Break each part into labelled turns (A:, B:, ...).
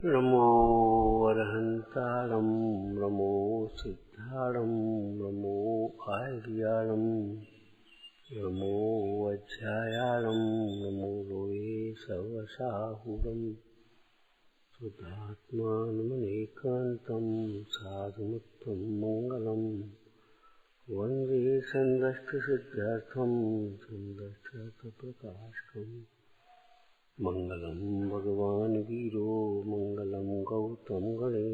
A: नमो वरहन्तारं नमो सिद्धारं नमो आर्याणं नमो वज्रायाणं नमो लोये सर्वसाहुरं सुधात्मानमनेकान्तं साधुमुत्तं मङ्गलं वन्दे सन्दष्टसिद्ध्यर्थं सन्दष्टप्रकाशकम् मंगलम भगवान वीरो मंगलम गौतम गणे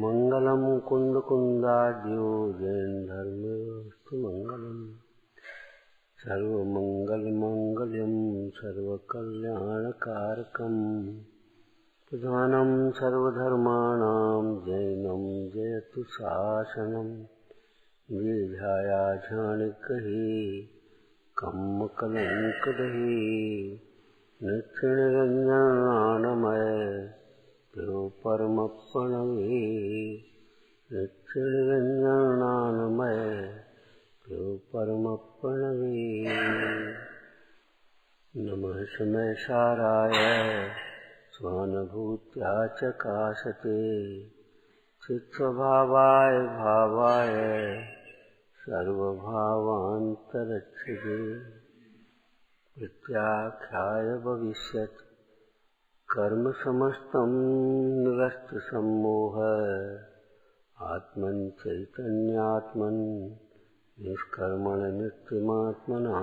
A: मंगलम कुंड कुंडाद्यो जैन धर्मस्तु मंगलम सर्वमंगल मंगल्यम सर्वकल्याणकारकम प्रधानम सर्वधर्माणां जैनम जयतु शासनम वेदायाझानिकहे कम्म कलंक दहे नित्यनिरंजनानमय प्यो परम प्रणवे नित्यनिरंजनानमय प्यो परम प्रणवे नमः समयसाराय स्वानुभूत्या चकाशते चित्स्वभावाय भावाय सर्वभावान्तरक्षिते प्रत्याख्याय भविष्यत् कर्म समस्तं निरस्तसम्मोह आत्मन् चैतन्यात्मन् निष्कर्मण नित्यमात्मना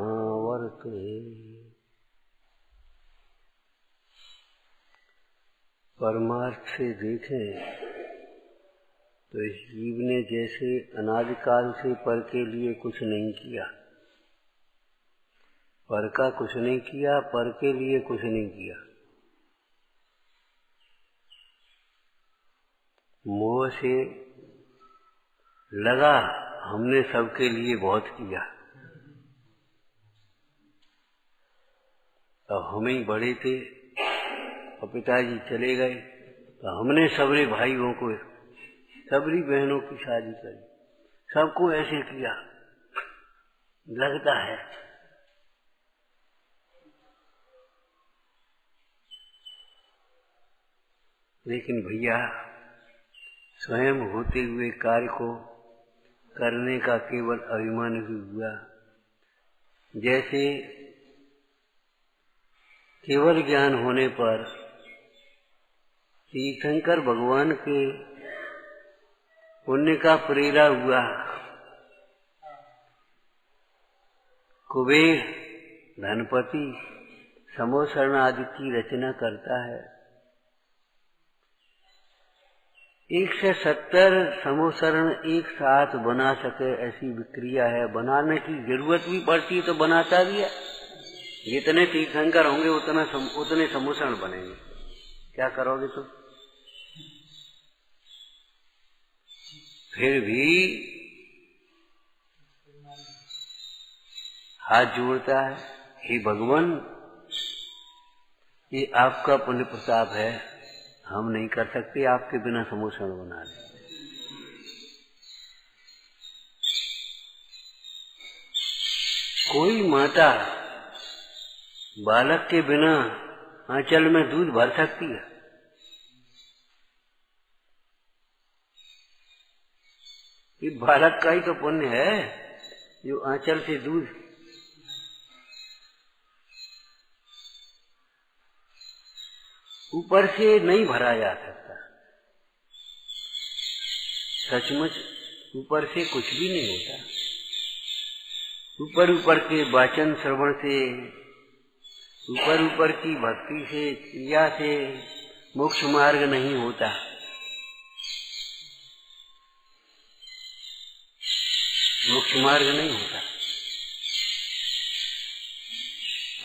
A: वर्ते। परमार्थ से देखें तो इस जीव ने जैसे अनादिकाल से पर के लिए कुछ नहीं किया, पर का कुछ नहीं किया, पर के लिए कुछ नहीं किया। मोह से लगा हमने सबके लिए बहुत किया, अब हम ही बड़े थे और पिताजी चले गए तो हमने सबरे भाइयों को सबरी बहनों की शादी करी, सबको ऐसे किया लगता है। लेकिन भैया स्वयं होते हुए कार्य को करने का केवल अभिमान ही हुआ। जैसे केवल ज्ञान होने पर तीर्थंकर भगवान के पुण्य का प्रेरा हुआ। कुबेर धनपति समोसरण आदि की रचना करता है। 170 समोसरण एक साथ बना सके ऐसी विक्रिया है। बनाने की जरूरत भी पड़ती है तो बनाता भी है। जितने तीर्थंकर होंगे उतने समोसरण बनेंगे। क्या करोगे तुम? फिर भी हाथ जोड़ता है, हे भगवान ये आपका पुण्य प्रताप है, हम नहीं कर सकते, आपके बिना समोसण बना ले। कोई माता बालक के बिना आंचल में दूध भर सकती है? ये बालक का ही तो पुण्य है जो आंचल से दूध। ऊपर से नहीं भरा जा सकता। सचमुच ऊपर से कुछ भी नहीं होता। ऊपर ऊपर के वाचन श्रवण से, ऊपर ऊपर की भक्ति से, क्रिया से मोक्ष मार्ग नहीं होता। मोक्ष मार्ग नहीं होता।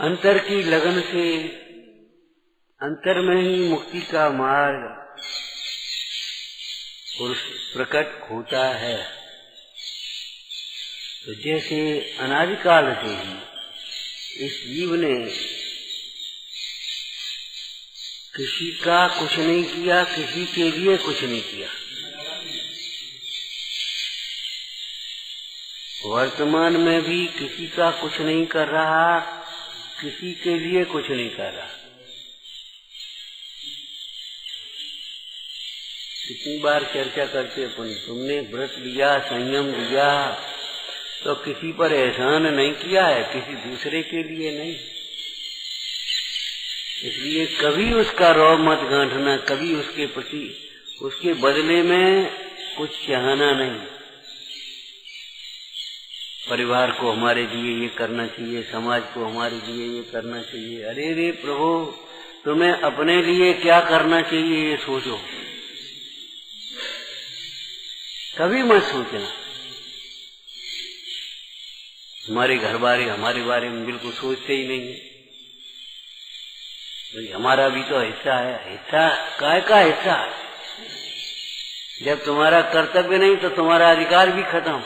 A: अंतर की लगन से अंतर में ही मुक्ति का मार्ग प्रकट होता है। तो जैसे अनादिकाल से ही इस जीव ने किसी का कुछ नहीं किया, किसी के लिए कुछ नहीं किया। वर्तमान में भी किसी का कुछ नहीं कर रहा, किसी के लिए कुछ नहीं कर रहा। कितनी बार चर्चा करते अपन, तुमने व्रत लिया, संयम लिया, तो किसी पर एहसान नहीं किया है, किसी दूसरे के लिए नहीं। इसलिए कभी उसका रौब मत गांठना, कभी उसके प्रति, उसके बदले में कुछ चाहना नहीं। परिवार को हमारे लिए ये करना चाहिए, समाज को हमारे लिए ये करना चाहिए। अरे रे प्रभु, तुम्हें अपने लिए क्या करना चाहिए ये सोचो, कभी मत सोचना। हमारे घर वाले हमारे बारे में बिल्कुल सोचते ही नहीं है। तो हमारा भी तो हिस्सा है। हिस्सा काय का हिस्सा? जब तुम्हारा कर्तव्य नहीं तो तुम्हारा अधिकार भी खत्म।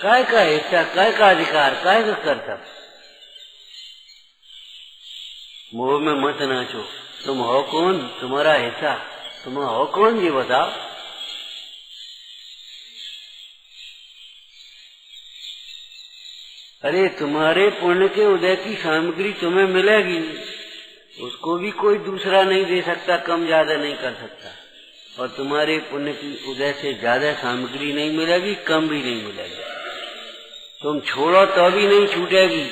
A: काय का हिस्सा, काय का अधिकार, काय का कर्तव्य? मोह में मत नाचो। तुम हो कौन? तुम्हारा हिस्सा तुम हो कौन ये बताओ। अरे तुम्हारे पुण्य के उदय की सामग्री तुम्हें मिलेगी, उसको भी कोई दूसरा नहीं दे सकता, कम ज्यादा नहीं कर सकता। और तुम्हारे पुण्य की उदय से ज्यादा सामग्री नहीं मिलेगी, कम भी नहीं मिलेगी। तुम छोड़ो तो भी नहीं छूटेगी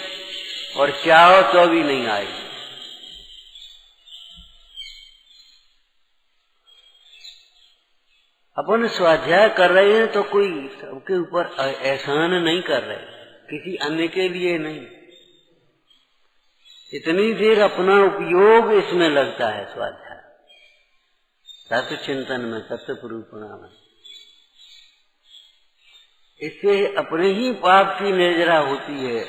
A: और चाहो तो भी नहीं आएगी। अपन स्वाध्याय कर रहे हैं तो कोई सबके ऊपर एहसान नहीं कर रहे, किसी अन्य के लिए नहीं। इतनी देर अपना उपयोग इसमें लगता है स्वाध्याय, तत्व चिंतन में, तत्व निरूपणा में। इससे अपने ही पाप की निर्जरा होती है,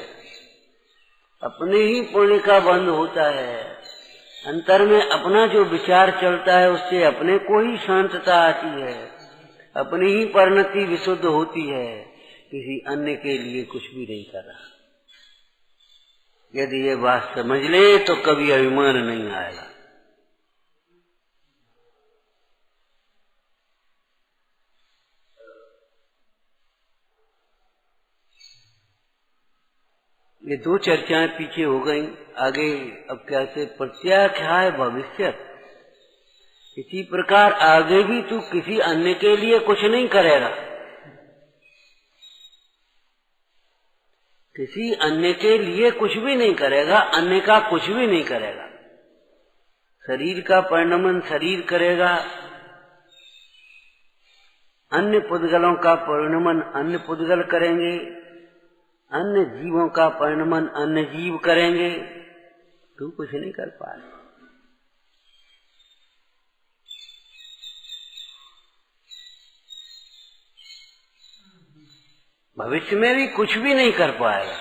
A: अपने ही पुण्य का बंध होता है। अंतर में अपना जो विचार चलता है उससे अपने को ही शांतता आती है, अपनी ही परिणति विशुद्ध होती है, किसी अन्य के लिए कुछ भी नहीं कर रहा। यदि ये बात समझ ले तो कभी अभिमान नहीं आएगा। ये दो चर्चाएं पीछे हो गई, आगे अब कैसे प्रत्याख्याय भविष्यत। इसी प्रकार आगे भी तू किसी अन्य के लिए कुछ नहीं करेगा, किसी अन्य के लिए कुछ भी नहीं करेगा, अन्य का कुछ भी नहीं करेगा। शरीर का परिणमन शरीर करेगा, अन्य पुद्गलों का परिणमन अन्य पुद्गल करेंगे, अन्य जीवों का परिणमन अन्य जीव करेंगे। तू कुछ नहीं कर पाएगा। भविष्य में भी कुछ भी नहीं कर पाएगा।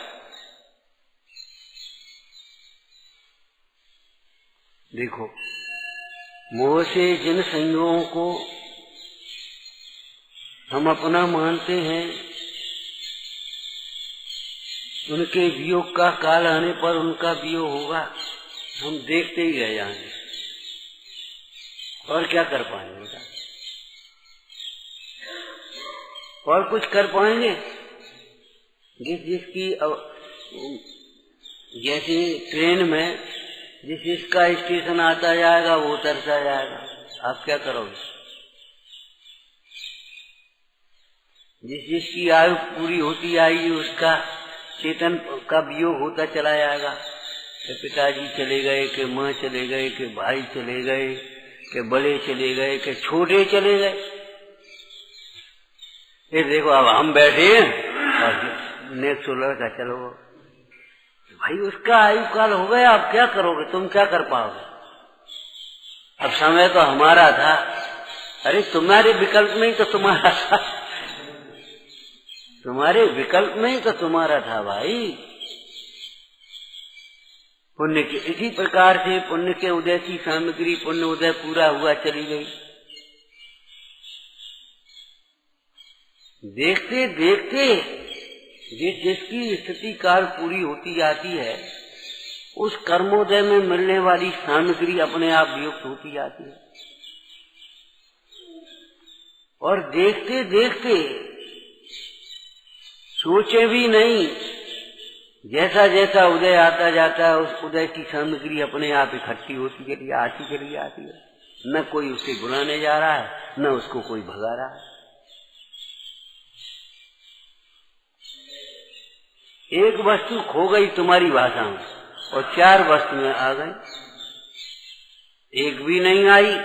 A: देखो, मोह से जिन संयोगों को हम अपना मानते हैं, उनके वियोग का काल आने पर उनका वियोग होगा, हम देखते ही रह जाएंगे और क्या कर पाएंगे? और कुछ कर पाएंगे? जिसकी जैसे ट्रेन में जिसका स्टेशन आता जाएगा वो उतरता जाएगा, आप क्या करोगे? जिसकी आयु पूरी होती आएगी उसका चेतन का वियोग होता चला जाएगा। कि पिताजी चले गए, कि माँ चले गए, कि भाई चले गए, कि बड़े चले गए, कि छोटे चले गए। ये देखो अब हम बैठे हैं और नेक्स्ट लड़का चलो, भाई उसका आयु काल हो गया, अब क्या करोगे? तुम क्या कर पाओगे? अब समय तो हमारा था। अरे तुम्हारे विकल्प में ही तो तुम्हारा था, तुम्हारे विकल्प में ही तो तुम्हारा था भाई। पुण्य के इसी प्रकार से पुण्य के उदय की सामग्री, पुण्य उदय पूरा हुआ चली गई। देखते देखते जिसकी स्थिति काल पूरी होती जाती है, उस कर्मोदय में मिलने वाली सामग्री अपने आप वियुक्त होती जाती है। और देखते देखते सोचे भी नहीं जैसा जैसा उदय आता जाता है उस उदय की सामग्री अपने आप इकट्ठी होती चली आती है। न कोई उसे बुलाने जा रहा है, न उसको कोई भगा रहा है। एक वस्तु खो गई तुम्हारी भाषा में और 4 वस्तुएं आ गई। एक भी नहीं आई,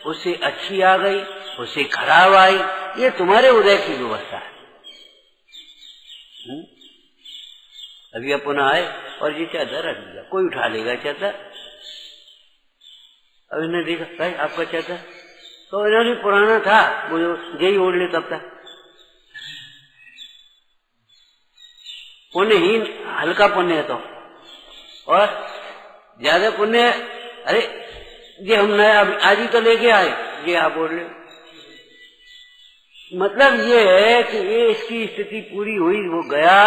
A: उससे अच्छी आ गई, उससे खराब आई। ये तुम्हारे उदय की व्यवस्था है। अभी अपन आए और ये चादर रख दिया, कोई उठा लेगा चादर। अब इन्हें देखा भाई आपका चादर, तो इन्होंने पुराना था, वो यही ओढ़ ले तब तक। पुण्यहीन हल्का पुण्य है तो, और ज्यादा पुण्य है अरे ये हम नया आज ही तो लेके आए, ये आप ओढ़ ले। मतलब ये है कि ये इसकी स्थिति पूरी हुई, वो गया,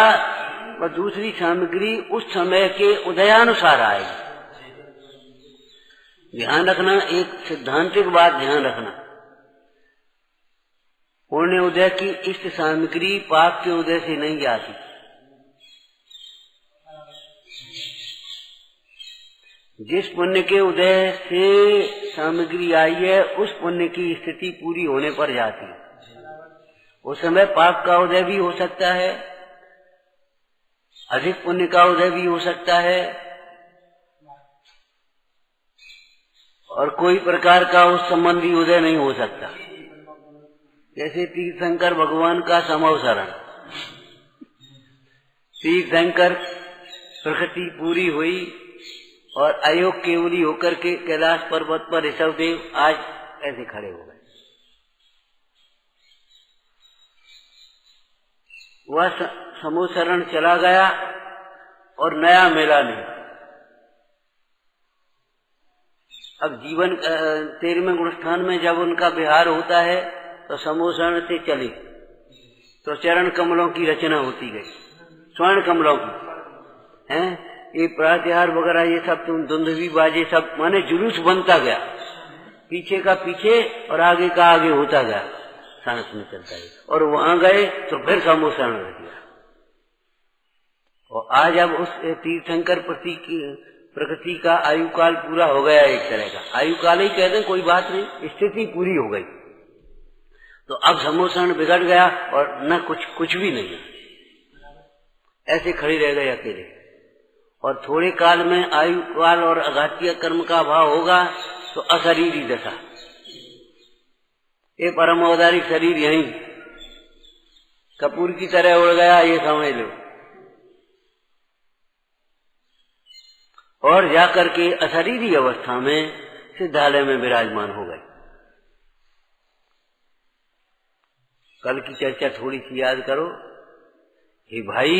A: और दूसरी सामग्री उस समय के उदयानुसार आएगी। ध्यान रखना, एक सिद्धांतिक बात ध्यान रखना, पुण्य उदय की इष्ट सामग्री पाप के उदय से नहीं आती। जिस पुण्य के उदय से सामग्री आई है उस पुण्य की स्थिति पूरी होने पर जाती है। उस समय पाप का उदय भी हो सकता है, अधिक पुण्य का उदय भी हो सकता है, और कोई प्रकार का उस संबंधी उदय नहीं हो सकता। जैसे तीर्थंकर भगवान का समवसरण, तीर्थंकर प्रकृति पूरी हुई और अयोग केवली होकर के कैलाश पर्वत पर ऋषभदेव आज ऐसे खड़े हो गए। वह समूसरण चला गया और नया मेला नहीं। अब जीवन 13वें गुणस्थान में जब उनका विहार होता है तो समूसरण से चले तो चरण कमलों की रचना होती गई, स्वर्ण कमलों की हैं। ये प्रातिहार वगैरह ये सब तुम दुंदुभी बाजे सब माने जुलूस बनता गया, पीछे का पीछे और आगे का आगे होता गया, सांस में चलता है। और वहां गए तो फिर समूसरण रह गया। और आज अब उस तीर्थंकर प्रकृति का आयुकाल पूरा हो गया। एक तरह का आयुकाल ही कहते हैं, कोई बात नहीं, स्थिति पूरी हो गई। तो अब समूसरण बिगड़ गया और न कुछ भी नहीं, ऐसे खड़े रह गए अकेले। और थोड़े काल में आयुकाल और अघातीय कर्म का अभाव होगा तो अशरीरी दशा, ये परम औदारिक शरीर यहीं कपूर की तरह उड़ गया, ये समझ लो। और जाकर के अशरीरी अवस्था में सिद्धालय में विराजमान हो गए। कल की चर्चा थोड़ी सी याद करो। हे भाई,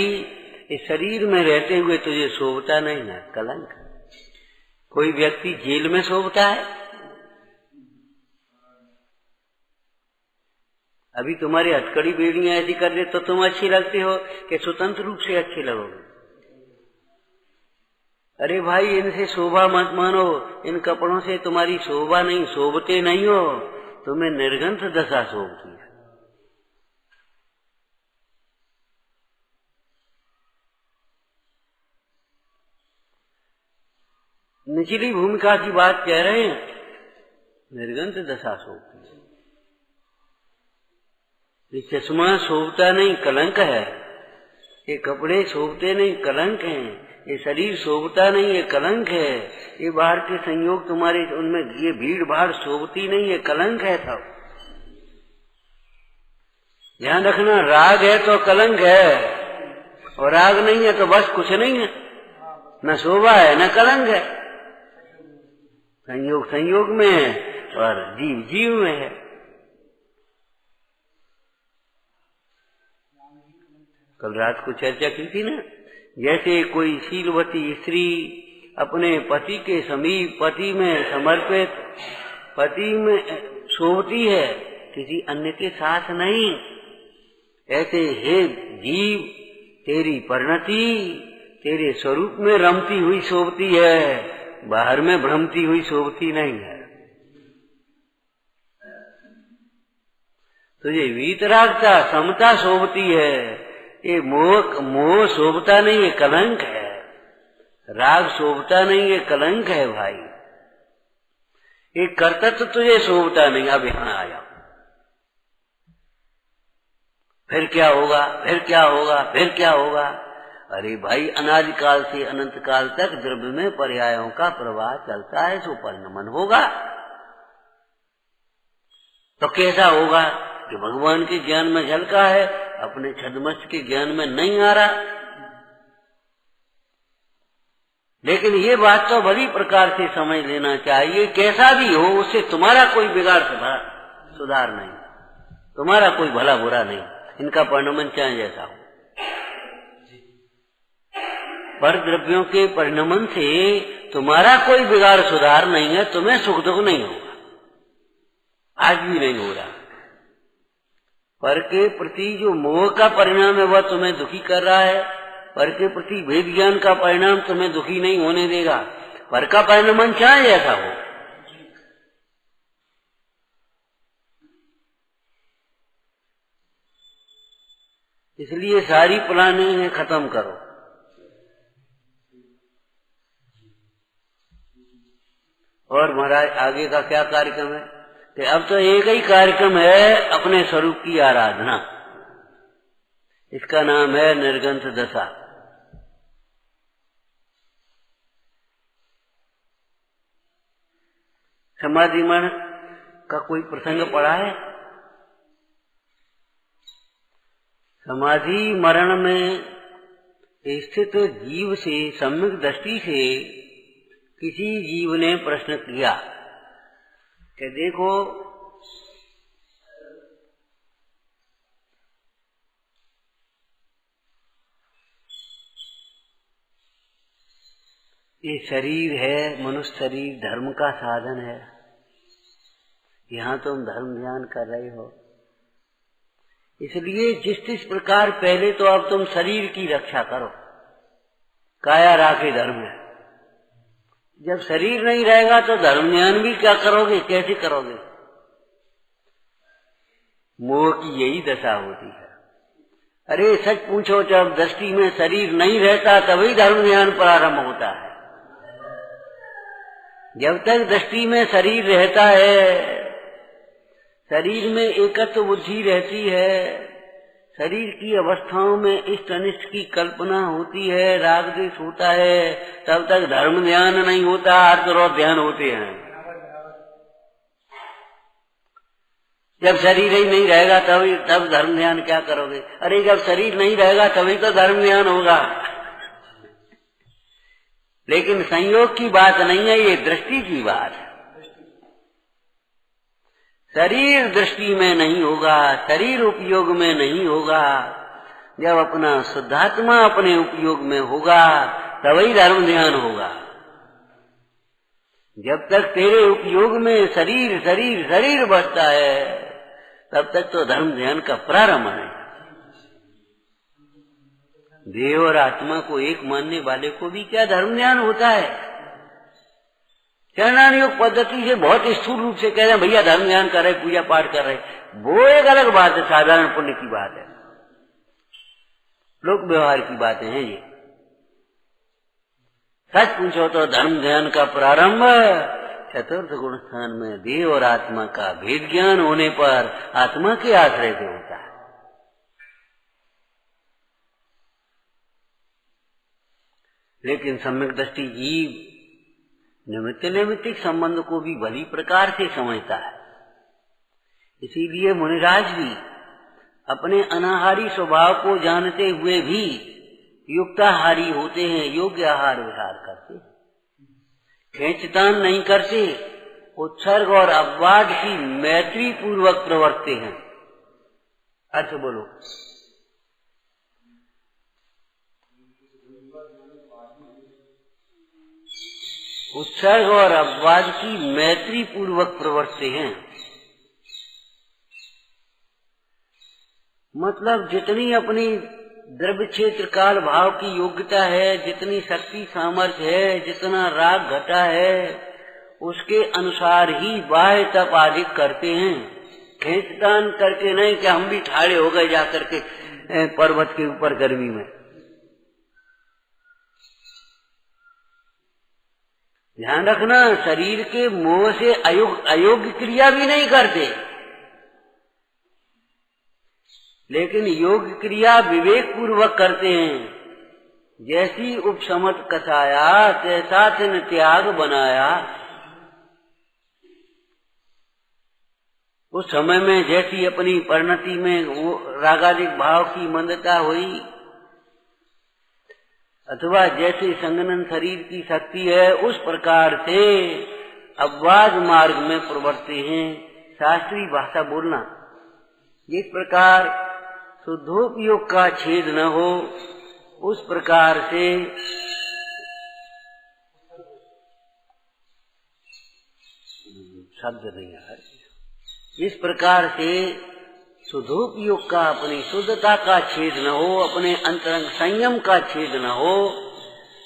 A: इस शरीर में रहते हुए तुझे शोभता नहीं है, कलंक। कोई व्यक्ति जेल में शोभता है? अभी तुम्हारी हथकड़ी बेड़ियां ऐसी कर दे तो तुम अच्छी लगते हो कि स्वतंत्र रूप से अच्छे लगोगे? अरे भाई, इनसे शोभा मत मानो, इन कपड़ों से तुम्हारी शोभा नहीं, शोभते नहीं हो, तुम्हें निर्गंथ दशा शोभती है। निचली भूमिका की बात कह रहे हैं, निर्गंथ दशा शोभती है। ये चश्मा शोभता नहीं, कलंक है। ये कपड़े शोभते नहीं, कलंक हैं। ये शरीर शोभता नहीं, ये कलंक है। ये बाहर के संयोग तुम्हारे उनमें ये भीड़ भाड़ शोभती नहीं, ये कलंक है। सब ध्यान रखना, राग है तो कलंक है, और राग नहीं है तो बस कुछ नहीं है, न शोभा है न कलंक है। संयोग संयोग में है और जीव जीव में है। कल रात को चर्चा की थी ना, जैसे कोई शीलवती स्त्री अपने पति के समीप, पति में समर्पित, पति में शोभती है, किसी अन्य के साथ नहीं। ऐसे हे जीव, तेरी परिणति तेरे स्वरूप में रमती हुई शोभती है, बाहर में भ्रमती हुई शोभती नहीं है। तुझे वीतरागता, समता शोभती है, ये मोह शोभता नहीं, ये कलंक है। राग शोभता नहीं, ये कलंक है भाई। ये कर्तव्य तुझे शोभता नहीं। अब यहां आया, फिर क्या होगा, फिर क्या होगा, फिर क्या होगा? अरे भाई, अनादिकाल से अनंत काल तक द्रव्य में पर्यायों का प्रवाह चलता है, सो परिणमन होगा। तो कैसा होगा कि भगवान के ज्ञान में झलका है, अपने छद्मस्त के ज्ञान में नहीं आ रहा। लेकिन ये बात तो बड़ी प्रकार से समझ लेना चाहिए, कैसा भी हो उससे तुम्हारा कोई बिगाड़ सुधार नहीं, तुम्हारा कोई भला बुरा नहीं। इनका परिणमन चाहे जैसा हो, पर द्रव्यों के परिणमन से तुम्हारा कोई बिगाड़ सुधार नहीं है, तुम्हें सुख दुख नहीं होगा, आज भी नहीं हो रहा। पर के प्रति जो मोह का परिणाम है वह तुम्हें दुखी कर रहा है। पर के प्रति भेद ज्ञान का परिणाम तुम्हें दुखी नहीं होने देगा। पर का परिणमन चाहे जैसा हो। इसलिए सारी प्लानिंग खत्म करो। और महाराज आगे का क्या कार्यक्रम है? कि अब तो एक ही कार्यक्रम है, अपने स्वरूप की आराधना। इसका नाम है निर्गंथ दशा। समाधि मरण का कोई प्रसंग पड़ा है? समाधि मरण में स्थित जीव से, सम्यक दृष्टि से किसी जीव ने प्रश्न किया कि देखो, ये शरीर है, मनुष्य शरीर धर्म का साधन है। यहाँ तुम धर्म ध्यान कर रहे हो, इसलिए जिस प्रकार पहले तो अब तुम शरीर की रक्षा करो, काया राखे धर्म है। जब शरीर नहीं रहेगा तो धर्म ध्यान भी क्या करोगे, कैसे करोगे? मोह की यही दशा होती है। अरे सच पूछो, जब दृष्टि में शरीर नहीं रहता तभी धर्म ध्यान प्रारंभ होता है। जब तक दृष्टि में शरीर रहता है, शरीर में एकत्व बुद्धि रहती है, शरीर की अवस्थाओं में इष्ट अनिष्ट की कल्पना होती है, राग द्वेष होता है, तब तक धर्म ध्यान नहीं होता, अर्थ और ध्यान होते हैं। जब शरीर ही नहीं रहेगा तब धर्म ध्यान क्या करोगे? अरे जब शरीर नहीं रहेगा तभी तो धर्म ध्यान होगा। लेकिन संयोग की बात नहीं है, ये दृष्टि की बात है। शरीर दृष्टि में नहीं होगा, शरीर उपयोग में नहीं होगा। जब अपना शुद्धात्मा अपने उपयोग में होगा तभी धर्म ध्यान होगा। जब तक तेरे उपयोग में शरीर शरीर शरीर बचता है तब तक तो धर्म ध्यान का प्रारंभ है। देह और आत्मा को एक मानने वाले को भी क्या धर्म ध्यान होता है? चरणान योग पद्धति से बहुत स्थूल रूप से कह रहे हैं भैया धर्म ध्यान कर रहे, पूजा पाठ कर रहे, वो एक अलग बात है, साधारण पुण्य की बात है, लोक व्यवहार की बातें हैं ये। सच पूछो तो धर्म ध्यान का प्रारंभ चतुर्थ गुण स्थान में देह और आत्मा का भेद ज्ञान होने पर आत्मा के आश्रय से होता है। लेकिन सम्यक दृष्टि जीव निमित्त नैमित्तिक संबंध को भी भली प्रकार से समझता है। इसीलिए मुनिराज भी अपने अनाहारी स्वभाव को जानते हुए भी युक्ताहारी होते हैं, योग्य आहार विहार करते हैं, खेचतान नहीं करते, उत्सर्ग और अपवाद की मैत्री पूर्वक प्रवर्तते हैं। अर्थ बोलो। उत्सर्ग और अपवाद की मैत्री पूर्वक प्रवर्तते हैं, मतलब जितनी अपनी द्रव्य क्षेत्र काल भाव की योग्यता है, जितनी शक्ति सामर्थ्य है, जितना राग घटा है, उसके अनुसार ही बाह्य तप आदि करते हैं। खेचतान करके नहीं कि हम भी ठाड़े हो गए जाकर के पर्वत के ऊपर गर्मी में। ध्यान रखना, शरीर के मोह से अयोग्य क्रिया भी नहीं करते, लेकिन योग्य क्रिया विवेक पूर्वक करते हैं। जैसी उपशमत कसाया तैसा तिन त्याग बनाया। उस समय में जैसी अपनी परिणति में वो रागादिक भाव की मंदता हुई, अथवा जैसे संगनन शरीर की शक्ति है, उस प्रकार से अपवाद मार्ग में प्रवर्ते हैं। शास्त्रीय भाषा बोलना, जिस प्रकार शुद्धोपयोग का छेद न हो, उस प्रकार से शब्द नहीं है, इस प्रकार से शुद्धोपयोग का, अपनी शुद्धता का छेद न हो, अपने अंतरंग संयम का छेद न हो,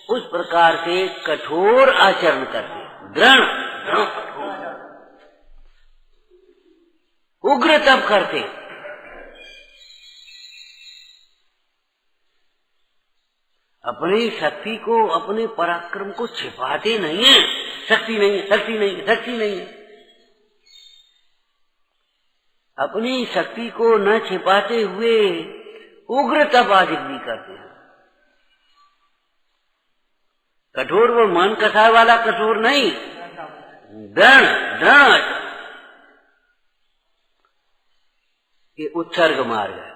A: उस प्रकार से कठोर आचरण करते, दृढ़ उग्र तप करते। अपनी शक्ति को, अपने पराक्रम को छिपाते नहीं है। शक्ति नहीं है, शक्ति नहीं है, शक्ति नहीं है। अपनी शक्ति को न छिपाते हुए उग्र तप आदि भी करते हैं। कठोर वो मन कथा वाला कठोर नहीं, दृढ़ ये उत्सर्ग मार्ग है।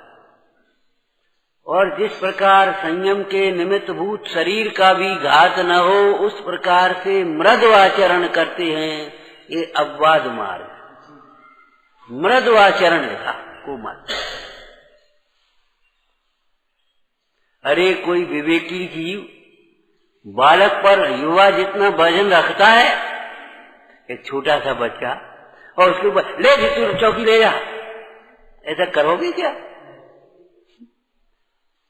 A: और जिस प्रकार संयम के निमित्त भूत शरीर का भी घात न हो, उस प्रकार से मृदु आचरण करते हैं, ये अपवाद मार्ग। मृदु आचरण लिखा कोमल। अरे कोई विवेकी जीव बालक पर युवा जितना वजन रखता है, एक छोटा सा बच्चा, और उसके ऊपर ले तू चौकी ले जा, ऐसा करोगे क्या?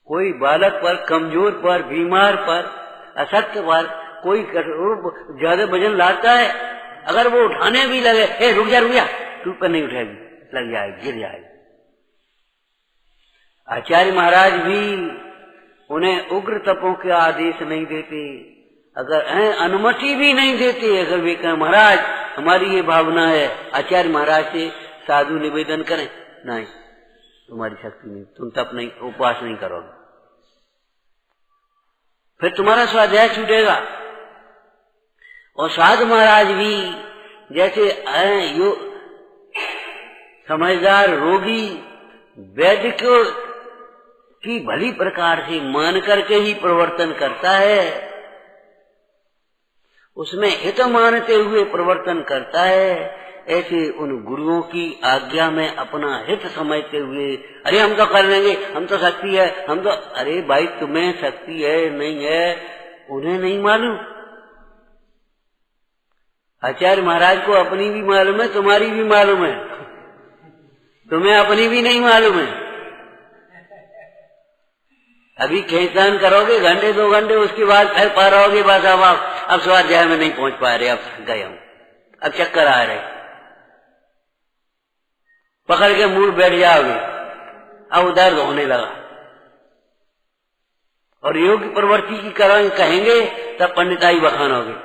A: कोई बालक पर, कमजोर पर, बीमार पर, अशक्त पर कोई ज्यादा वजन लाता है, अगर वो उठाने भी लगे, रुक जा, तू पर नहीं उठाएगी, लग जाएगी, गिर जाएगी। आचार्य महाराज भी उन्हें उग्र तपों के आदेश नहीं देते, अगर अनुमति भी नहीं देते। अगर वे कहें महाराज हमारी ये भावना है, आचार्य महाराज से साधु निवेदन करें, नहीं तुम्हारी शक्ति नहीं, तुम तप नहीं, उपवास नहीं करोगे, फिर तुम्हारा स्वाध्याय छूटेगा। और साधु महाराज भी जैसे समझदार रोगी वैद्य की भली प्रकार से मान करके ही प्रवर्तन करता है, उसमें हित मानते हुए प्रवर्तन करता है, ऐसे उन गुरुओं की आज्ञा में अपना हित समझते हुए, अरे हम तो कर लेंगे, हम तो शक्ति है, हम तो, अरे भाई तुम्हें शक्ति है नहीं है उन्हें नहीं मालूम। आचार्य महाराज को अपनी भी मालूम है, तुम्हारी भी मालूम है, तुम्हें अपनी भी नहीं मालूम है। अभी खेचान करोगे घंटे 2 घंटे, उसके बाद फिर पा रहोगे, बस अब स्वाध्याय में नहीं पहुंच पा रहे, अब गए हूं, अब चक्कर आ रहे, पकड़ के मूड बैठ जाओगे, अब दर्द होने लगा। और योग्य प्रवृत्ति की कहेंगे तब पंडिताई बखानोगे।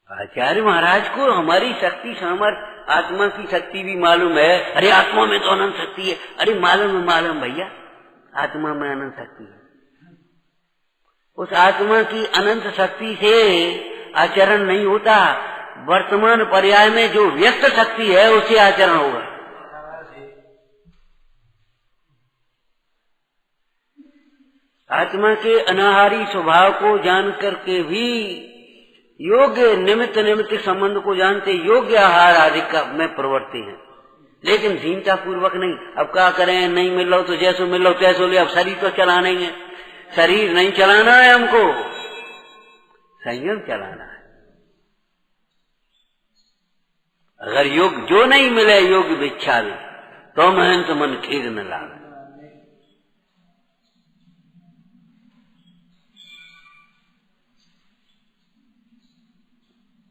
A: आचार्य महाराज को हमारी शक्ति सामर्थ्य, आत्मा की शक्ति भी मालूम है। अरे आत्मा में तो अनंत शक्ति है, अरे मालूम भैया, आत्मा में अनंत शक्ति है। उस आत्मा की अनंत शक्ति से आचरण नहीं होता, वर्तमान पर्याय में जो व्यक्त शक्ति है उससे आचरण होगा। आत्मा के अनाहारी स्वभाव को जान करके भी योग्य निमित्त संबंध को जानते योग्य आहार आदि का में प्रवृत्ति है, लेकिन दीनता पूर्वक नहीं। अब क्या करें, नहीं मिल लो तो जैसो मिल लो तैसो ले, अब शरीर तो चलाना ही है, शरीर नहीं चलाना है, हमको संयम चलाना है। अगर योग जो नहीं मिले योग विच्छा भी, तो महंत मन खीर न लावे।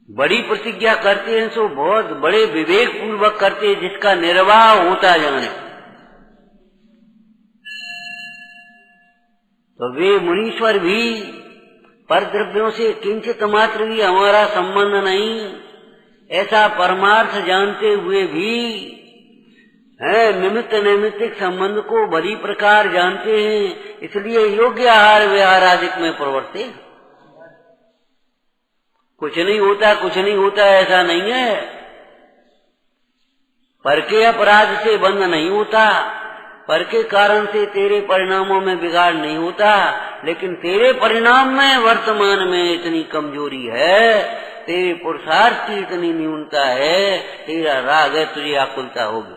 A: बड़ी प्रतिज्ञा करते हैं सो बहुत बड़े विवेक पूर्वक करते हैं, जिसका निर्वाह होता जाने। तो वे मुनीश्वर भी पर द्रव्यों से किंचित मात्र भी हमारा संबंध नहीं, ऐसा परमार्थ जानते हुए भी निमित्त नैमित्तिक संबंध को बड़ी प्रकार जानते हैं, इसलिए योग्य आहार विहार आदि में प्रवर्ते। कुछ नहीं होता ऐसा नहीं है। पर के अपराध से बंध नहीं होता, पर के कारण से तेरे परिणामों में बिगाड़ नहीं होता, लेकिन तेरे परिणाम में वर्तमान में इतनी कमजोरी है, तेरे पुरुषार्थ की इतनी न्यूनता है, तेरा राग है, तुझे आकुलता होगी।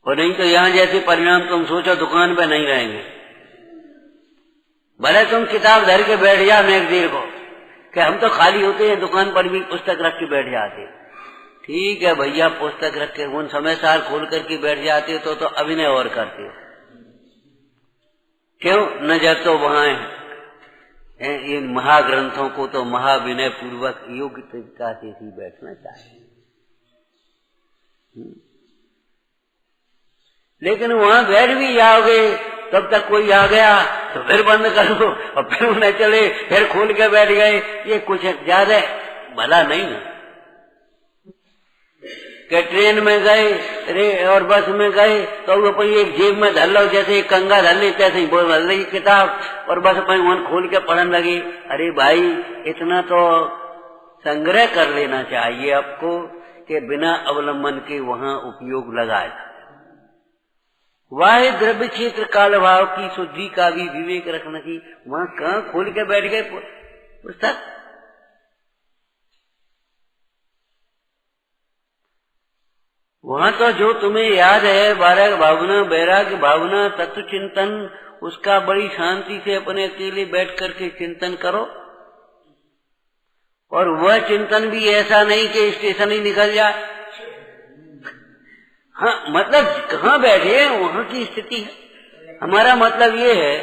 A: और नहीं तो यहाँ जैसे परिणाम तुम सोचो दुकान पे नहीं रहेंगे। भले तुम किताब धर के बैठ जा मैगजीन को, कि हम तो खाली होते हैं, दुकान पर भी पुस्तक रख के बैठ जाते। ठीक है भैया, पुस्तक रख के उन समय सार खोल करके बैठ जाते हो तो अभिनय और करते हो। क्यों? नजर तो वहां है। इन महाग्रंथों को तो महाविनय पूर्वक योग्य तरीका से ही बैठना चाहिए। लेकिन वहां बैठ भी जाओगे तब तक कोई आ गया तो फिर बंद कर दो और फिर उन्हें चले, फिर खोल के बैठ गए। ये कुछ ज्यादा भला नहीं है कि ट्रेन में गए और बस में गए तो अपन एक जेब में धर लो, जैसे एक कंगा धर ली तैसे ही बोल रही किताब, और बस अपन वहां खोल के पढ़ने लगी। अरे भाई, इतना तो संग्रह कर लेना चाहिए आपको कि बिना अवलंबन के वहां उपयोग लगाए। वाहे द्रव्य क्षेत्र काल भाव की शुद्धि का भी विवेक रखना चाहिए। वहां कहाँ खोल के बैठ गए पुस्तक। वहां तो जो तुम्हें याद है, बारह भावना, वैराग्य भावना, तत्व चिंतन, उसका बड़ी शांति से अपने अकेले बैठ करके चिंतन करो। और वह चिंतन भी ऐसा नहीं कि स्टेशन ही निकल जाए। हाँ, मतलब कहाँ बैठे वहां की स्थिति है। हमारा मतलब ये है,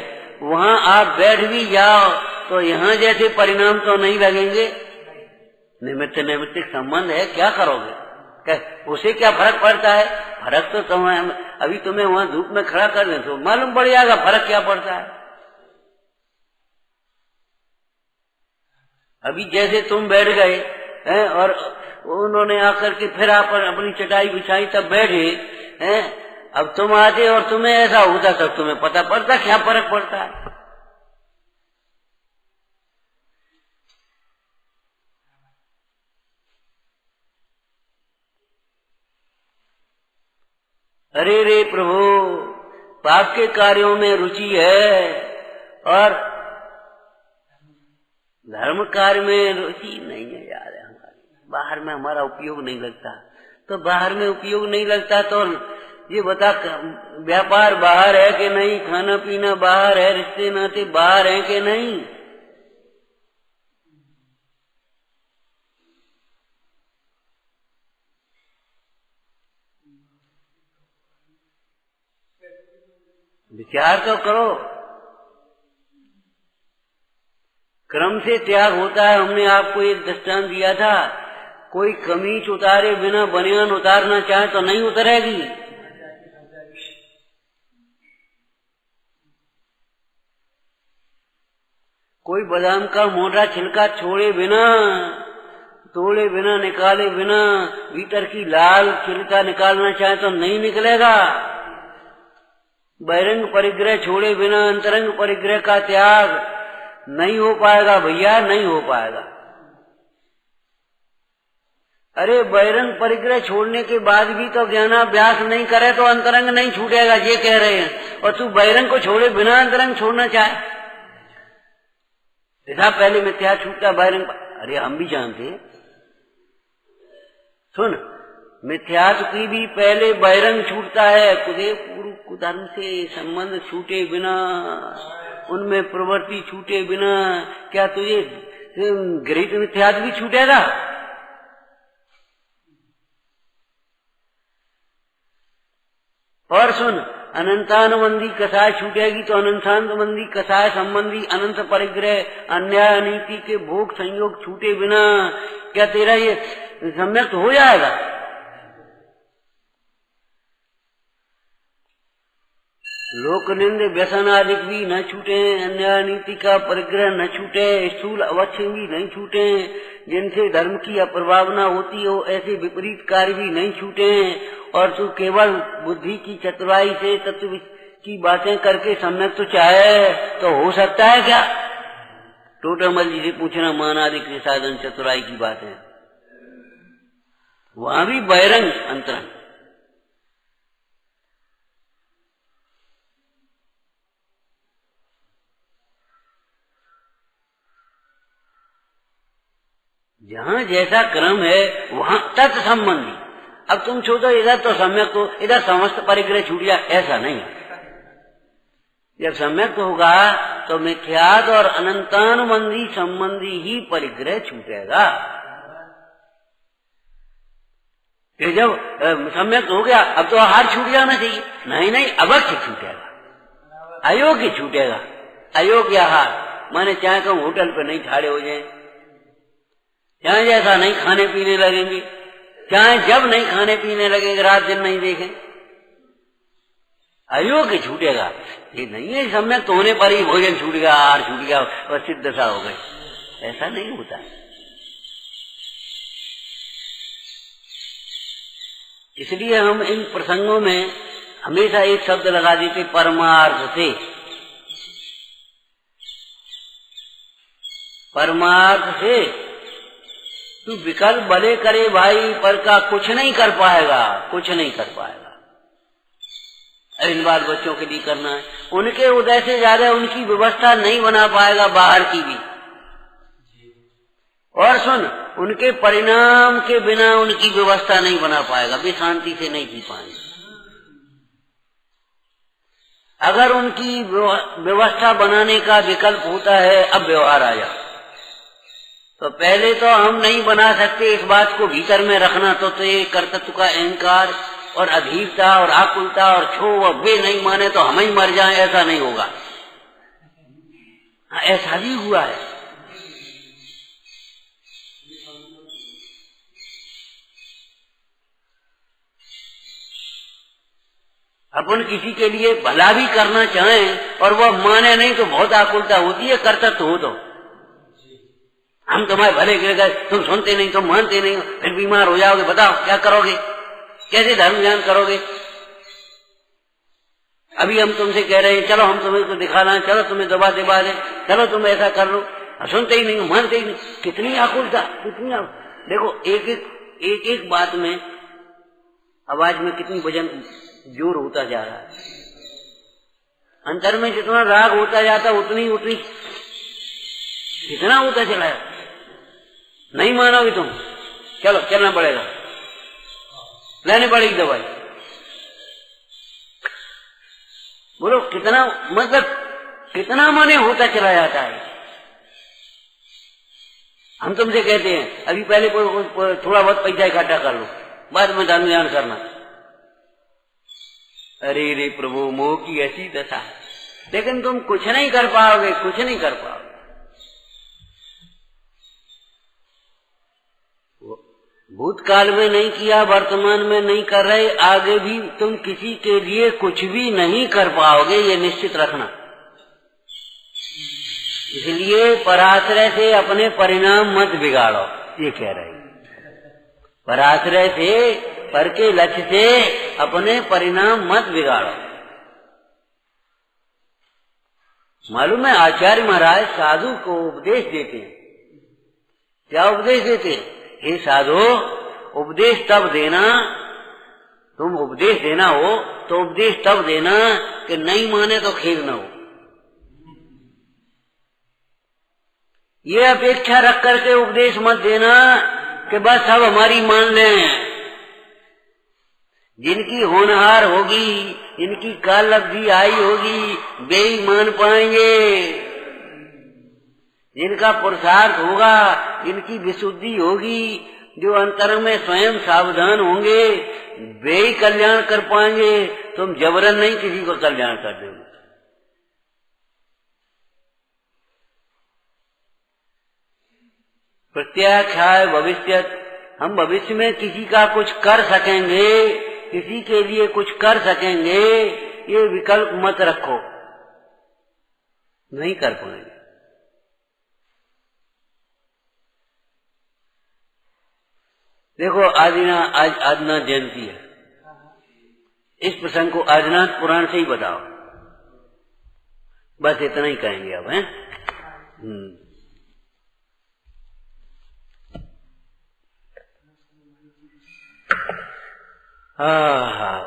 A: वहां आप बैठ भी जाओ तो यहाँ जैसे परिणाम तो नहीं लगेंगे। निमित्त नैमित्तिक संबंध है, क्या करोगे? उसे क्या फर्क पड़ता है? फर्क तो तुम्हें अभी तुम्हें वहां धूप में खड़ा कर दे तो मालूम पड़ जाएगा फर्क क्या पड़ता है। अभी जैसे तुम बैठ गए हैं और उन्होंने आकर के फिर आप अपनी चटाई बिछाई तब बैठे हैं, अब तुम आते और तुम्हें ऐसा होता तब तुम्हें पता पड़ता क्या फर्क पड़ता है। अरे रे प्रभु, पाप के कार्यों में रुचि है और धर्म कार्य में रुचि नहीं है यार। हमारी बाहर में हमारा उपयोग नहीं लगता, तो बाहर में उपयोग नहीं लगता तो ये बता, व्यापार बाहर है कि नहीं, खाना पीना बाहर है, रिश्ते नाते बाहर है कि नहीं। विचार तो करो। क्रम से त्याग होता है। हमने आपको एक दृष्टांत दिया था, कोई कमीज उतारे बिना बनियान उतारना चाहे तो नहीं उतरेगी। कोई बादाम का मोटा छिलका छोड़े बिना, तोड़े बिना, निकाले बिना भीतर की लाल छिलका निकालना चाहे तो नहीं निकलेगा। बहिरंग परिग्रह छोड़े बिना अंतरंग परिग्रह का त्याग नहीं हो पाएगा भैया, नहीं हो पाएगा। अरे बहिरंग परिग्रह छोड़ने के बाद भी तो ज्ञानाभ्यास नहीं करे तो अंतरंग नहीं छूटेगा, ये कह रहे हैं। और तू बहिरंग को छोड़े बिना अंतरंग छोड़ना चाहे। देखा पहले मिथ्या छूटता बहिरंग। अरे हम भी जानते, सुन, मिथ्यात्व की भी पहले बहिरंग छूटता है। पूर्व कुधर्म से संबंध छूटे बिना, उनमें प्रवृत्ति छूटे बिना क्या तुझे गृहीत मिथ्यात्व भी छूटेगा? और सुन, अनंतानुबंधी कसाय छूटेगी तो अनंतानुबंधी कसाय संबंधी अनंत परिग्रह अन्याय नीति के भोग संयोग छूटे बिना क्या तेरा ये सम्यक हो जाएगा? लोक निंद व्यसन आदि भी न छूटे, अन्याय नीति का परिग्रह न छूटे, स्थूल अवश्य भी नहीं छूटे, जिनसे धर्म की अप्रभावना होती हो ऐसे विपरीत कार्य भी नहीं छूटे, और तू केवल बुद्धि की चतुराई से तत्व की बातें करके सम्यक तो चाहे तो हो सकता है क्या? टोटामल जी से पूछना मान आदि के साधन चतुराई की बातें, वहां भी बहिरंग अंतरंग। जहां जैसा क्रम है वहां तत् संबंधी। अब तुम सोचो इधर तो सम्यक तो इधर समस्त परिग्रह छूट गया, ऐसा नहीं। जब सम्यक होगा तो मिथ्यात और अनंतानुबंधी संबंधी ही परिग्रह छूटेगा। फिर जब सम्यक हो गया अब तो आहार छूट जाना चाहिए, नहीं नहीं अवश्य छूटेगा, अयोग्य छूटेगा। अयोग्य आहार माने चाहे तुम होटल पे नहीं ठाड़े हो जाए, चाहे जैसा नहीं खाने पीने लगेंगे, चाहे जब नहीं खाने पीने लगेंगे, रात दिन नहीं देखें, अयोग्य छूटेगा। ये नहीं है सम्यक तो होने पर ही भोजन छूट गया, आहार छूट गया और सिद्ध सा हो गए, ऐसा नहीं होता। इसलिए हम इन प्रसंगों में हमेशा एक शब्द लगा देते परमार्थ से। परमार्थ से तू विकल्प भले करे भाई, पर का कुछ नहीं कर पाएगा, कुछ नहीं कर पाएगा। इन बाल बच्चों के लिए करना है, उनके उदय से ज्यादा उनकी व्यवस्था नहीं बना पाएगा बाहर की भी। और सुन, उनके परिणाम के बिना उनकी व्यवस्था नहीं बना पाएगा, वे शांति से नहीं जी पाएंगे। अगर उनकी व्यवस्था बनाने का विकल्प होता है, अब व्यवहार आ जाए तो पहले तो हम नहीं बना सकते, इस बात को भीतर में रखना तो ये कर्तृत्व का अहंकार और अधीरता और आकुलता और क्षोभ, वे नहीं माने तो हम ही मर जाएं, ऐसा नहीं होगा। ऐसा भी हुआ है। अपन किसी के लिए भला भी करना चाहें और वह माने नहीं तो बहुत आकुलता होती है। कर्तृत्व हो तो हम तुम्हारे भले के गए, तुम सुनते नहीं, तुम मानते नहीं, फिर बीमार हो जाओगे, बताओ क्या करोगे, कैसे धर्म ज्ञान करोगे? अभी हम तुमसे कह रहे हैं चलो हम तुम्हें तो दिखाना, चलो तुम्हें दबा दिवा दें, चलो तुम ऐसा कर लो, सुनते ही नहीं, मानते ही नहीं। कितनी आकुलता, कितनी देखो एक एक बात में आवाज में कितनी वजन जोर होता जा रहा है। अंतर में जितना राग होता जाता उतनी कितना होता चला है। नहीं मानोगे तुम, चलो चलना पड़ेगा, लेनी पड़ेगी दवाई। बोलो कितना, मतलब कितना माने होता चला जाता है। हम तुमसे कहते हैं अभी पहले थोड़ा बहुत पैसा इकट्ठा कर लो, बाद में दान ध्यान करना। अरे रे प्रभु, मोह की ऐसी दशा है, लेकिन तुम कुछ नहीं कर पाओगे, कुछ नहीं कर पाओगे। भूतकाल में नहीं किया, वर्तमान में नहीं कर रहे, आगे भी तुम किसी के लिए कुछ भी नहीं कर पाओगे, ये निश्चित रखना। इसलिए पराश्रय से अपने परिणाम मत बिगाड़ो, ये कह रहे। पराश्रय से, पर के लक्ष्य से अपने परिणाम मत बिगाड़ो। मालूम है आचार्य महाराज साधु को उपदेश देते हैं। क्या उपदेश देते हैं? हे साधु, उपदेश तब देना, तुम उपदेश देना हो तो उपदेश तब देना कि नहीं माने तो खेद न हो। ये अपेक्षा रख करके उपदेश मत देना कि बस सब हमारी मान लें। जिनकी होनहार होगी, जिनकी काल लब्धि आई होगी, वे ही मान पाएंगे। जिनका पुरुषार्थ होगा, जिनकी विशुद्धि होगी, जो अंतर में स्वयं सावधान होंगे, वे ही कल्याण कर पाएंगे, तुम जबरन नहीं किसी को कल्याण कर दोगे। प्रत्याख्याय भविष्यत, हम भविष्य में किसी का कुछ कर सकेंगे, किसी के लिए कुछ कर सकेंगे, ये विकल्प मत रखो, नहीं कर पाएंगे। देखो आज आदिनाथ जयंती है, इस प्रसंग को आदिनाथ पुराण से ही बताओ, बस इतना ही कहेंगे अब, हैं?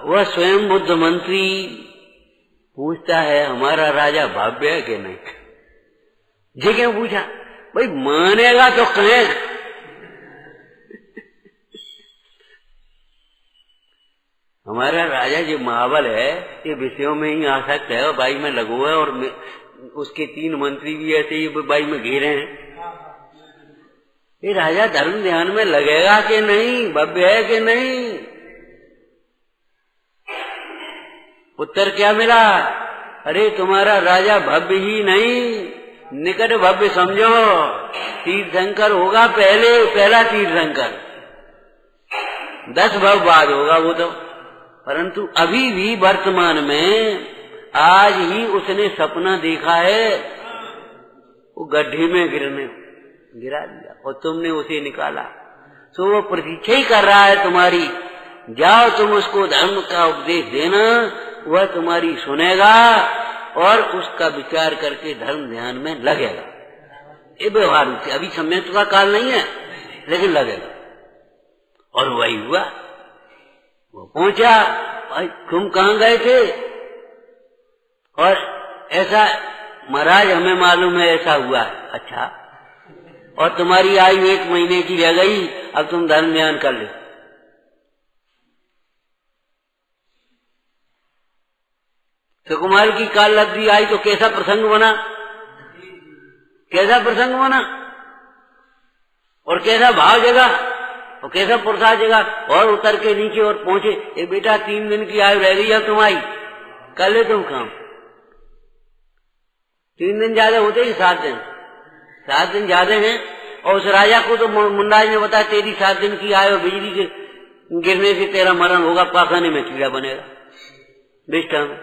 A: वह स्वयं बुद्ध मंत्री पूछता है हमारा राजा भव्य है कि नहीं। जी क्यों पूछा? भाई मानेगा तो कहेगा। हमारा राजा जो महाबल है ये विषयों में ही आसक्त है, और बाई में लगो है, और उसके 3 मंत्री भी ऐसे ही बाई में घेरे हैं। ये राजा धर्म ध्यान में लगेगा कि नहीं, भव्य है कि नहीं? उत्तर क्या मिला? अरे तुम्हारा राजा भव्य ही नहीं, निकट भव्य समझो। तीर्थंकर होगा पहला तीर्थंकर, 10 भव बाद होगा वो तो, परंतु अभी भी वर्तमान में आज ही उसने सपना देखा है, वो गड्ढे में गिरा दिया और तुमने उसे निकाला, तो वो प्रतीक्षा ही कर रहा है तुम्हारी। जाओ तुम उसको धर्म का उपदेश देना, वह तुम्हारी सुनेगा और उसका विचार करके धर्म ध्यान में लगेगा। ये व्यवहार होती, अभी सम्यक्त का काल नहीं है लेकिन लगेगा। और वही हुआ, वो पहुंचा। भाई तुम कहाँ गए थे? और ऐसा महाराज हमें मालूम है ऐसा हुआ है। अच्छा, और तुम्हारी आयु 1 महीने की रह गई, अब तुम धर्म ध्यान कर ले। सुकुमार की काल लब्धि आई तो कैसा प्रसंग बना, कैसा प्रसंग बना, और कैसा भाव जगा, और कैसा पुरुषार्थ जगा। और उतर के नीचे और पहुंचे, ए बेटा 3 दिन की आयु रह गई अब तुम्हारी, कर ले तुम काम। 3 दिन ज्यादा होते ही 7 दिन, 7 दिन ज्यादा हैं। और उस राजा को तो मुंडाज ने बताया तेरी 7 दिन की आयु, बिजली के गिरने से तेरा मरण होगा, पाखाने में कीड़ा बनेगा बिष्टा में।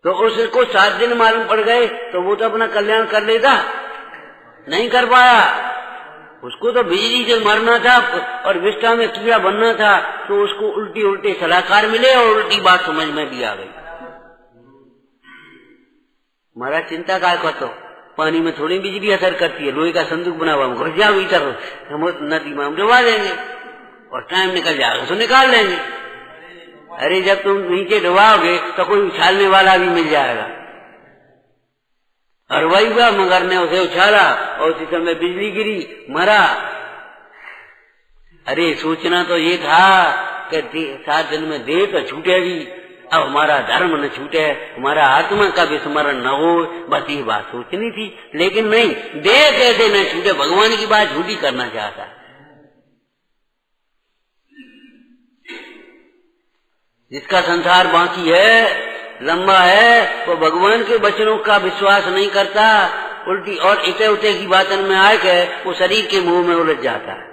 A: तो उसको 7 दिन मालूम पड़ गए तो वो तो अपना कल्याण कर लेता, नहीं कर पाया। उसको तो बिजली से मरना था और विष्ठा में कीड़ा बनना था, तो उसको उल्टे सलाहकार मिले और उल्टी बात समझ में भी आ गई। महाराज चिंता काय करते हो, पानी में थोड़ी बिजली असर करती है, लोहे का संदूक बना हुआ, घुस जाओ भीतर, हम नदी में हम डुबा देंगे और टाइम निकल जाएगा तो निकाल लेंगे। अरे जब तुम नीचे डुबाओगे तो कोई उछालने वाला भी मिल जाएगा। और वही हुआ, मगर ने उसे उछाला और उसी समय बिजली गिरी, मरा। अरे सोचना तो ये था कि 7 दिन में देह तो छूटेगी, अब हमारा धर्म न छूटे, हमारा आत्मा का विस्मरण न हो, बस ये बात सोचनी थी। लेकिन नहीं, देह कैसे न छूटे, भगवान की बात झूठी करना चाहता है। जिसका संसार बाकी है, लंबा है, वो भगवान के वचनों का विश्वास नहीं करता, उल्टी और इते उते की बातन में आके वो शरीर के मुंह में उलझ जाता है।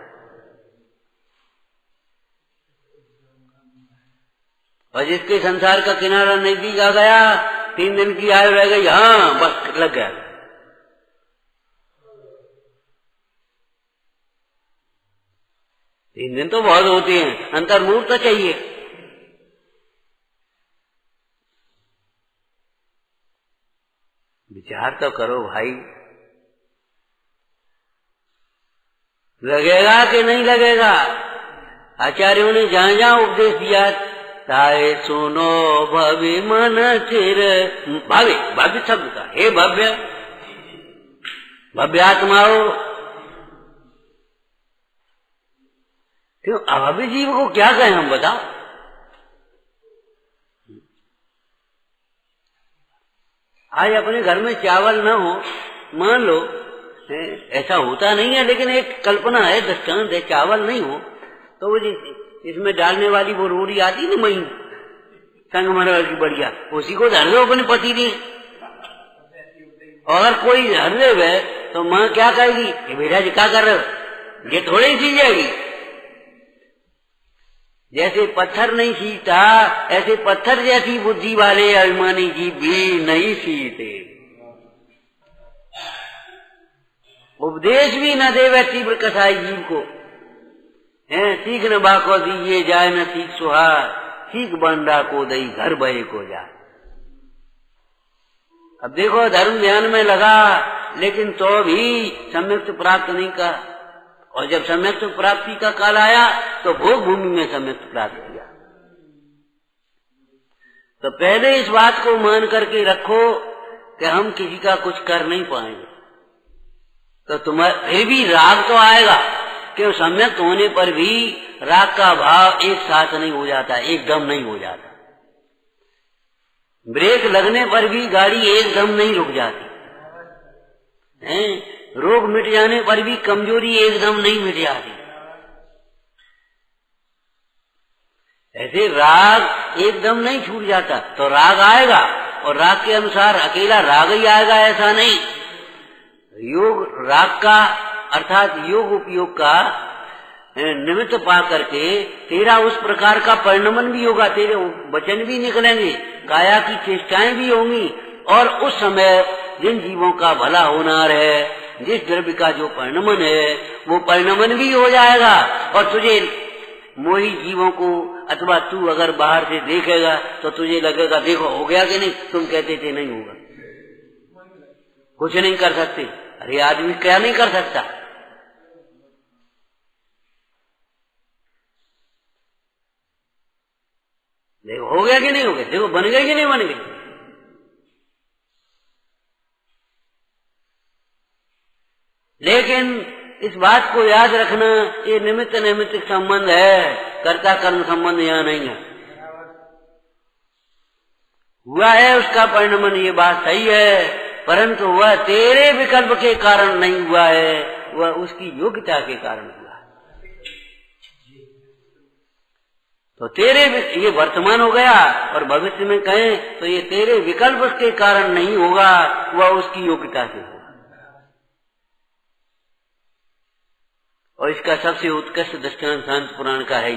A: और जिसके संसार का किनारा नजदीक आ गया, 3 दिन की आयु रह गई, हाँ बस लग गया। तीन दिन तो बहुत होते हैं, अंतर्मुहूर्त तो चाहिए। विचार तो करो भाई, लगेगा कि नहीं लगेगा? आचार्यों ने जहां जहां उपदेश दिया, ताए सुनो भव्य मन चिर, भव्य भव्य शब्द का, हे भव्य, भव्य आत्माओं। क्यों अभव्य जीव को क्या कहें हम, बताओ? आज अपने घर में चावल न हो, मान लो ऐसा होता नहीं है, लेकिन एक कल्पना है, दृष्टांत है, चावल नहीं हो तो वो इसमें डालने वाली वो रोड़ी आती ना मई संगमरमर की बढ़िया, उसी को धर दो अपने पति ने। और कोई धर दे तो माँ क्या कहेगी, ये बेटा जी क्या कर रहे हो, ये थोड़ी सीख जाएगी। जैसे पत्थर नहीं सीखता, ऐसे पत्थर जैसी बुद्धि वाले अभिमानी जीव भी नहीं सीखते। उपदेश भी न देवे तीव्र कसाई जीव को, सीख न बाको दीजिए जाए न सीख सुहार, सीख बंदा को दई घर बहे को जा। अब देखो धर्म ध्यान में लगा, लेकिन तो भी सम्यक प्राप्त नहीं कर, और जब सम्यक प्राप्ति का काल आया तो भोग भूमि में सम्यक प्राप्त किया। तो पहले इस बात को मान करके रखो कि हम किसी का कुछ कर नहीं पाएंगे, तो तुम्हारा फिर भी राग तो आएगा, क्यों सम्यक होने पर भी राग का भाव एक साथ नहीं हो जाता, एकदम नहीं हो जाता। ब्रेक लगने पर भी गाड़ी एकदम नहीं रुक जाती है, रोग मिट जाने पर भी कमजोरी एकदम नहीं मिट जाती। ऐसे राग एकदम नहीं छूट जाता, तो राग आएगा और राग के अनुसार अकेला राग ही आएगा ऐसा नहीं। योग राग का अर्थात योग उपयोग का निमित्त पा करके तेरा उस प्रकार का परिणमन भी होगा, तेरे वचन भी निकलेंगे, काया की चेष्टाएं भी होंगी, और उस समय जिन जीवों का भला होनार है, जिस द्रव्य का जो परिणमन है वो परिणमन भी हो जाएगा। और तुझे मोही जीवों को अथवा तू अगर बाहर से देखेगा तो तुझे लगेगा देखो हो गया कि नहीं, तुम कहते थे नहीं होगा, कुछ नहीं कर सकते। अरे आदमी क्या नहीं कर सकता, देखो हो गया कि नहीं हो गया, देखो बन गए कि नहीं बन गए। लेकिन इस बात को याद रखना, ये निमित्त नैमित्तिक संबंध है, कर्ता कर्म संबंध यहाँ नहीं है। हुआ है उसका परिणमन, ये बात सही है, परंतु वह तेरे विकल्प के कारण नहीं हुआ है, वह उसकी योग्यता के कारण हुआ है। तो तेरे ये वर्तमान हो गया, और भविष्य में कहें तो ये तेरे विकल्प के कारण नहीं होगा, वह उसकी योग्यता से होगा। और इसका सबसे उत्कृष्ट दृष्टांत शांत पुराण का है।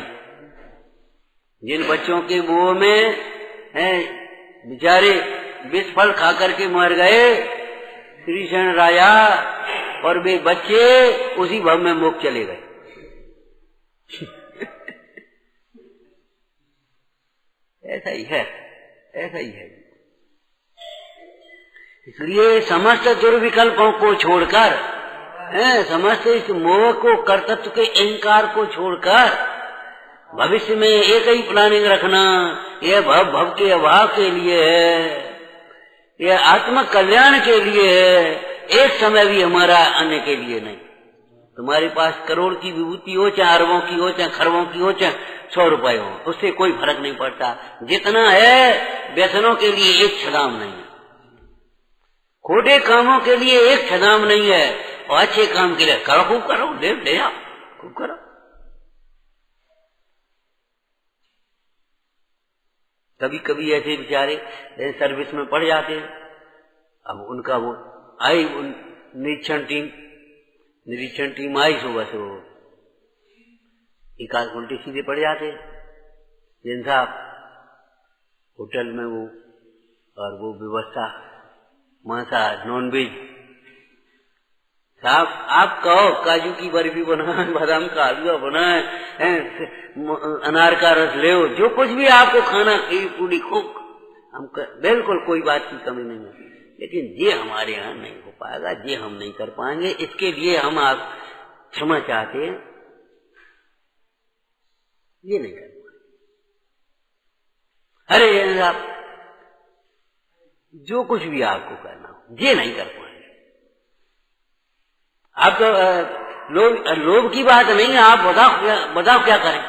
A: जिन बच्चों के मुंह में है बेचारे विष फल खा करके मर गए श्री शरण राया, और वे बच्चे उसी भव में मुक्त चले गए। ऐसा ही है, ऐसा ही है। इसलिए समस्त दुर्विकल्पों को छोड़कर, समस्त इस मोह को, कर्तृत्व के अहंकार को छोड़कर भविष्य में एक ही प्लानिंग रखना, यह भव के अभाव के लिए है, यह आत्म कल्याण के लिए है, एक समय भी हमारा अन्य के लिए नहीं। तुम्हारे पास करोड़ की विभूति हो, चाहे अरबों की हो, चाहे खरबों की हो, चाहे 100 रुपए हो, उससे कोई फर्क नहीं पड़ता। जितना है व्यसनों के लिए एक छदाम नहीं है, खोटे कामों के लिए एक छदाम नहीं है, और अच्छे काम के लिए करो, खूब करो, ले आओ, खूब करो। कभी कभी ऐसे बेचारे सर्विस में पड़ जाते हैं, अब उनका वो आई निरीक्षण टीम आई सुबह से, वो एक आध उल्टे सीधे पड़ जाते जिन साहब होटल में वो, और वो व्यवस्था मांसाहार नॉनवेज साहब, आप कहो काजू की बर्फी बनाए, बादाम का हलवा बनाए, अनार का रस ले, जो कुछ भी आपको खाना, खीर पूरी खूब, हम बिल्कुल कोई बात की कमी नहीं है। लेकिन ये हमारे यहाँ नहीं हो पाएगा, ये हम नहीं कर पाएंगे, इसके लिए हम आप क्षमा चाहते हैं, ये नहीं कर पाएंगे। अरे आप जो कुछ भी आपको करना हो, ये नहीं कर पाएंगे। आप तो लोभ की बात नहीं है, आप बताओ क्या करें,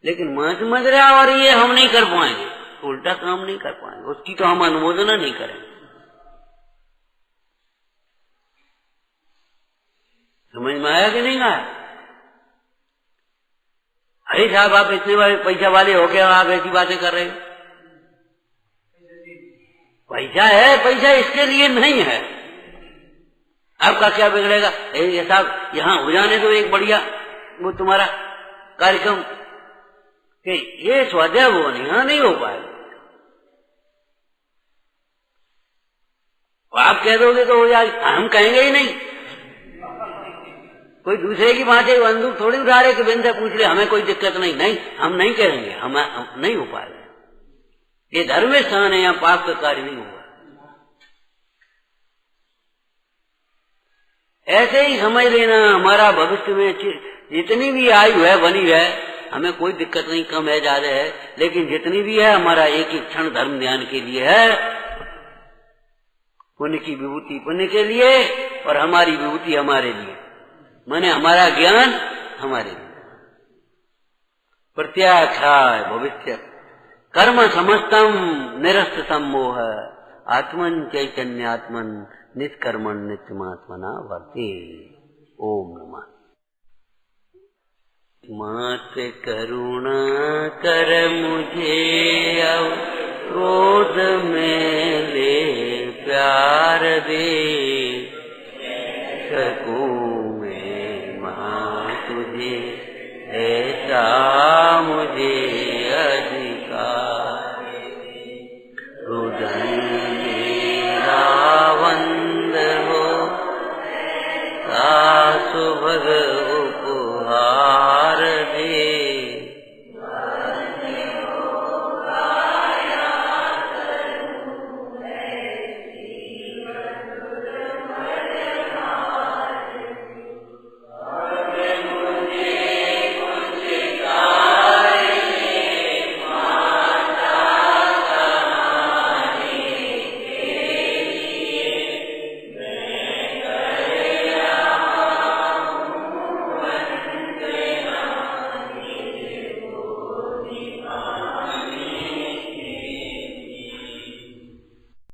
A: लेकिन मैं समझ रहा, और ये हम नहीं कर पाएंगे, उल्टा काम नहीं कर पाएंगे, उसकी तो हम अनुमोदना नहीं करेंगे। समझ में आया कि नहीं आया? अरे साहब आप इतने बड़े पैसा वाले हो क्या आप ऐसी बातें कर रहे हो? पैसा है, पैसा इसके लिए नहीं है। आपका क्या बिगड़ेगा? साहब यहाँ हो जाने दो एक बढ़िया वो तुम्हारा कार्यक्रम कि ये स्वाध्याय वो नहीं हो पाएगा। आप कह दोगे तो हो जाएगा, हम कहेंगे ही नहीं। कोई दूसरे की भांति बंदूक थोड़ी उठा रहे कि बिन से पूछ ले हमें कोई दिक्कत नहीं, हम नहीं कहेंगे, हम नहीं हो पाएगा। ये धर्म स्थान है, यहाँ पाप का कार्य नहीं होगा। ऐसे ही समझ लेना हमारा भविष्य में जितनी भी आयु है बनी है, हमें कोई दिक्कत नहीं, कम है ज्यादा है, लेकिन जितनी भी है हमारा एक एक क्षण धर्म ध्यान के लिए है, पुण्य की विभूति पुण्य के लिए और हमारी विभूति हमारे लिए, माने हमारा ज्ञान हमारे लिए। प्रत्याख्याय भविष्य कर्म समस्तम निरस्त सम्मोह आत्मन चैतन्यात्मन निष्कर्मण नित्यमात्मना वर्ते। ओम नमः। मात करुणा कर मुझे अब क्रोध में ले प्यार दे।